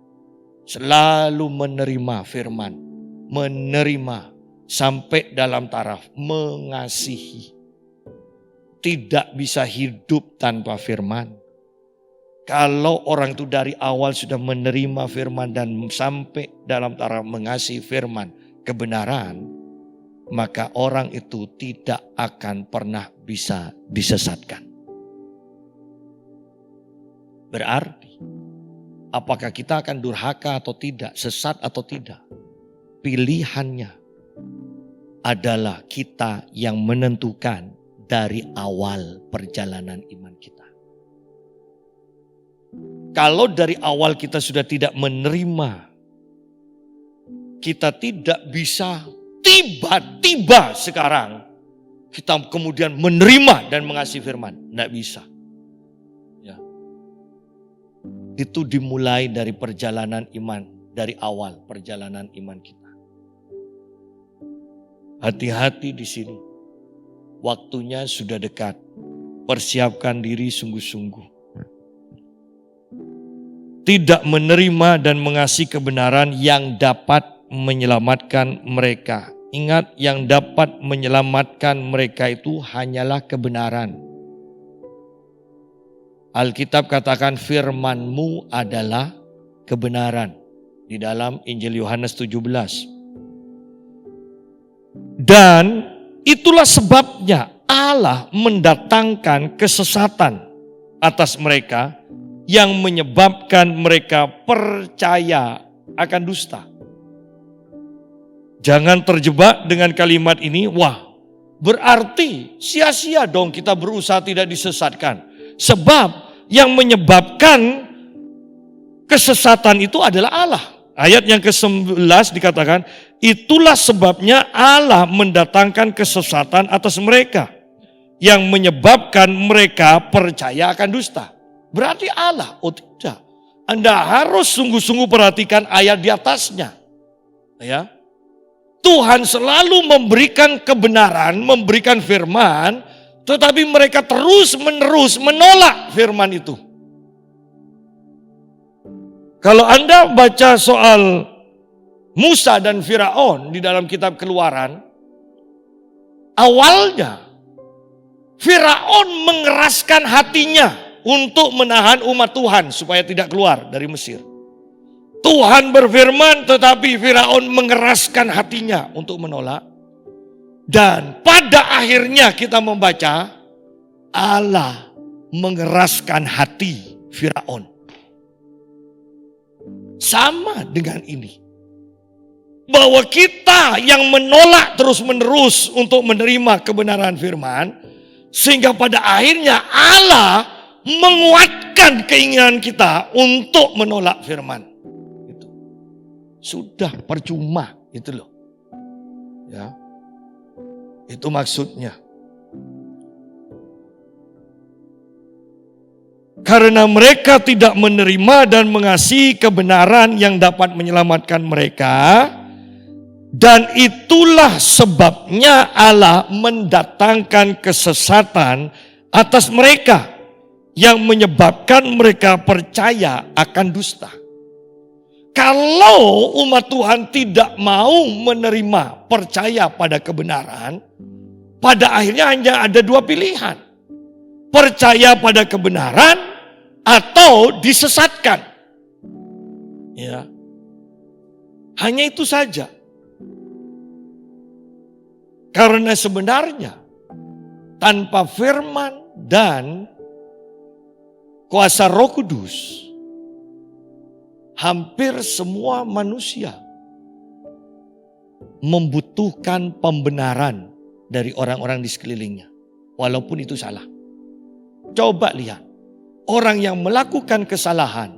selalu menerima firman, menerima sampai dalam taraf mengasihi. Tidak bisa hidup tanpa firman. Kalau orang itu dari awal sudah menerima firman dan sampai dalam taraf mengasihi firman kebenaran, maka orang itu tidak akan pernah bisa disesatkan. Berarti, apakah kita akan durhaka atau tidak, sesat atau tidak? Pilihannya adalah kita yang menentukan dari awal perjalanan iman kita. Kalau dari awal kita sudah tidak menerima, kita tidak bisa tiba-tiba sekarang kita kemudian menerima dan mengasihi firman. Tidak bisa. Ya. Itu dimulai dari perjalanan iman, dari awal perjalanan iman kita. Hati-hati di sini. Waktunya sudah dekat. Persiapkan diri sungguh-sungguh. tidak menerima dan mengasihi kebenaran yang dapat menyelamatkan mereka. Ingat, yang dapat menyelamatkan mereka itu hanyalah kebenaran. Alkitab katakan firman-Mu adalah kebenaran di dalam Injil Yohanes 17. Dan itulah sebabnya Allah mendatangkan kesesatan atas mereka yang menyebabkan mereka percaya akan dusta. Jangan terjebak dengan kalimat ini, wah berarti sia-sia dong kita berusaha tidak disesatkan. Sebab yang menyebabkan kesesatan itu adalah Allah. Ayat yang ke-11 dikatakan, itulah sebabnya Allah mendatangkan kesesatan atas mereka yang menyebabkan mereka percaya akan dusta. Berarti Allah, oh tidak. Anda harus sungguh-sungguh perhatikan ayat di atasnya. Ya. Tuhan selalu memberikan kebenaran, memberikan firman, tetapi mereka terus-menerus menolak firman itu. Kalau Anda baca soal Musa dan Firaun di dalam kitab Keluaran, awalnya Firaun mengeraskan hatinya untuk menahan umat Tuhan supaya tidak keluar dari Mesir. Tuhan berfirman tetapi Firaun mengeraskan hatinya untuk menolak. Dan pada akhirnya kita membaca Allah mengeraskan hati Firaun. Sama dengan ini. Bahwa kita yang menolak terus-menerus untuk menerima kebenaran firman. Sehingga pada akhirnya Allah menguatkan keinginan kita untuk menolak firman. Sudah percuma itu loh. Ya. Itu maksudnya. Karena mereka tidak menerima dan mengasihi kebenaran yang dapat menyelamatkan mereka. Dan itulah sebabnya Allah mendatangkan kesesatan atas mereka. Yang menyebabkan mereka percaya akan dusta. Kalau umat Tuhan tidak mau menerima percaya pada kebenaran, pada akhirnya hanya ada dua pilihan. Percaya pada kebenaran atau disesatkan. Ya. Hanya itu saja. Karena sebenarnya tanpa firman dan kuasa Roh Kudus, hampir semua manusia membutuhkan pembenaran dari orang-orang di sekelilingnya. Walaupun itu salah. Coba lihat. Orang yang melakukan kesalahan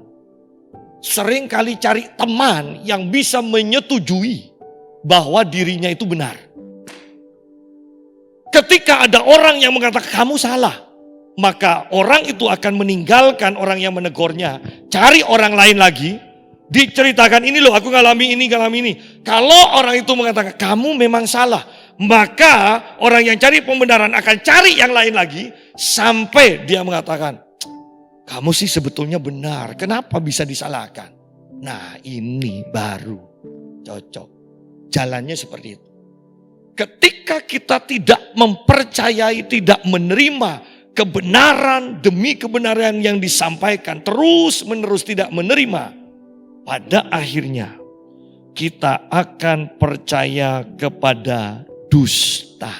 seringkali cari teman yang bisa menyetujui bahwa dirinya itu benar. Ketika ada orang yang mengatakan kamu salah, maka orang itu akan meninggalkan orang yang menegurnya. Cari orang lain lagi. Diceritakan ini loh aku ngalami ini. Kalau orang itu mengatakan kamu memang salah. Maka orang yang cari pembenaran akan cari yang lain lagi. Sampai dia mengatakan kamu sih sebetulnya benar. Kenapa bisa disalahkan? Nah ini baru cocok. Jalannya seperti itu. Ketika kita tidak mempercayai, tidak menerima kebenaran demi kebenaran yang disampaikan, terus menerus tidak menerima, pada akhirnya kita akan percaya kepada dusta.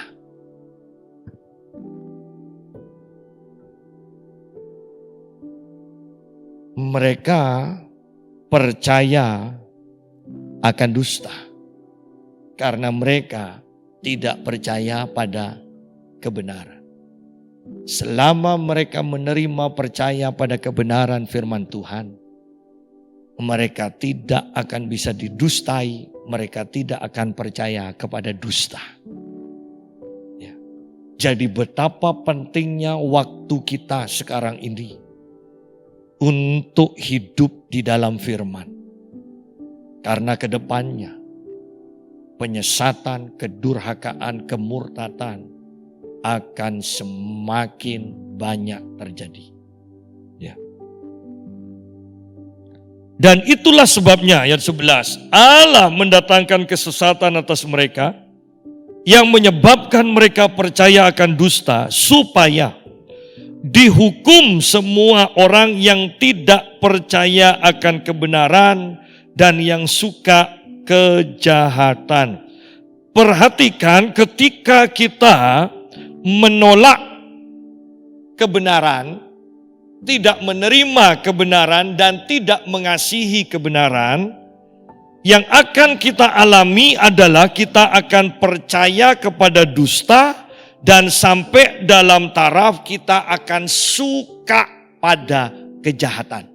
Mereka percaya akan dusta karena mereka tidak percaya pada kebenaran. Selama mereka menerima percaya pada kebenaran firman Tuhan, mereka tidak akan bisa didustai, mereka tidak akan percaya kepada dusta. Ya. Jadi betapa pentingnya waktu kita sekarang ini untuk hidup di dalam firman. Karena kedepannya penyesatan, kedurhakaan, kemurtatan akan semakin banyak terjadi. Ya. Dan itulah sebabnya ayat 11, Allah mendatangkan kesesatan atas mereka yang menyebabkan mereka percaya akan dusta, supaya dihukum semua orang yang tidak percaya akan kebenaran dan yang suka kejahatan. Perhatikan, ketika kita menolak kebenaran, tidak menerima kebenaran dan tidak mengasihi kebenaran, yang akan kita alami adalah kita akan percaya kepada dusta dan sampai dalam taraf kita akan suka pada kejahatan.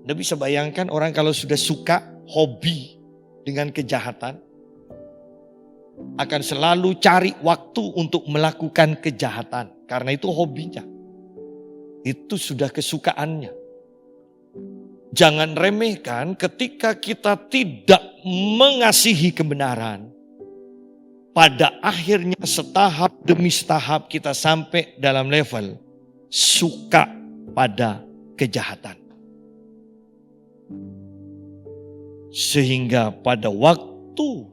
Anda bisa bayangkan orang kalau sudah suka, hobi dengan kejahatan, akan selalu cari waktu untuk melakukan kejahatan. Karena itu hobinya. Itu sudah kesukaannya. Jangan remehkan ketika kita tidak mengasihi kebenaran. Pada akhirnya setahap demi setahap kita sampai dalam level suka pada kejahatan. Sehingga pada waktu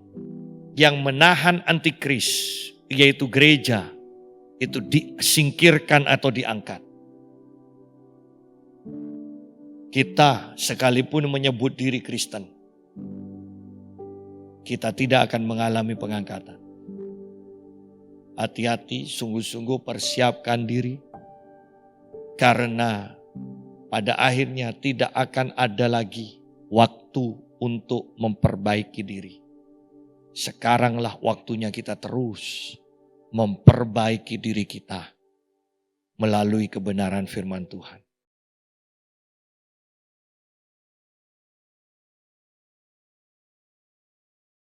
yang menahan antikris, yaitu gereja, itu disingkirkan atau diangkat. Kita sekalipun menyebut diri Kristen, kita tidak akan mengalami pengangkatan. Hati-hati, sungguh-sungguh persiapkan diri. Karena pada akhirnya tidak akan ada lagi waktu untuk memperbaiki diri. Sekaranglah waktunya kita terus memperbaiki diri kita melalui kebenaran firman Tuhan.